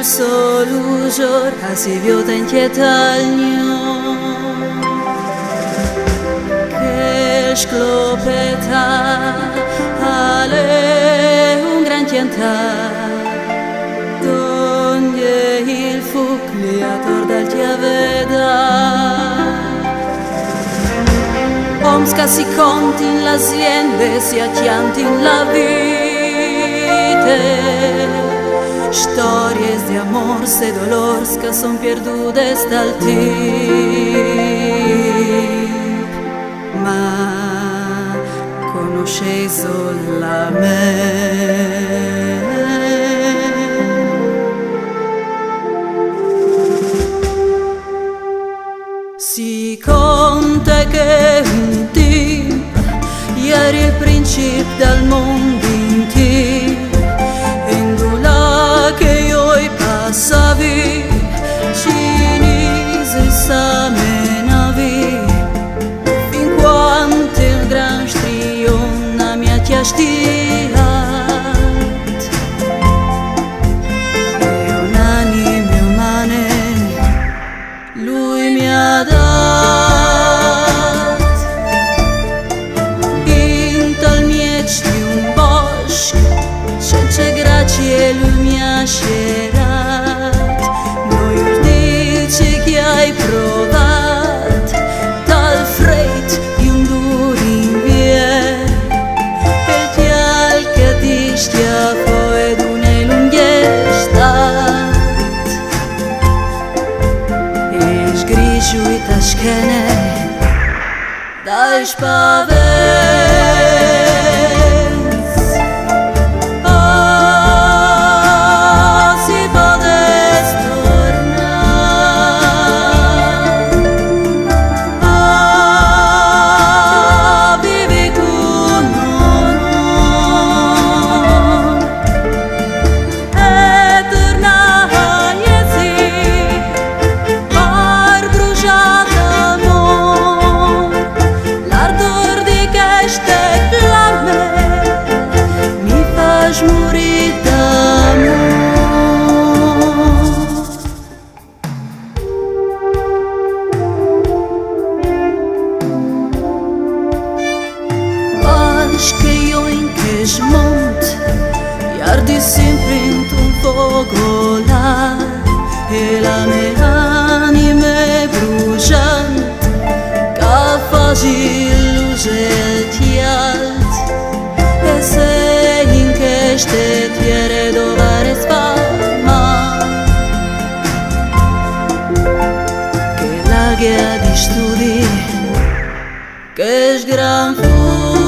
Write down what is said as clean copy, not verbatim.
solujor hasiviota inquietalnio che sclopeta ale un gran tientar donde il fucleator dal chiaveda Omska si conti in l'aziende si acchianti in la vita Stories de amors e dolors que son perdudes dal tip Ma conoscei solamente Si conta che un tip ieri il principe dal mondo intero passavi cinese samenavi fin quanto il gran strionna mi ha chiastiat e un'anima umane lui mi ha dat in tal miec di un bosco c'è grazie lui mi ha scelto hai provat tal freight di un dur invier e ti al che ti stiafo ed una lunghestat e sgrigio i taschene dai spavent che io in che smont iardi sempre in un fogolar e la mia anima bruciante che faci luce il tialt e sei in che ste tiere dovare spalma che la guia di studi che sgranfu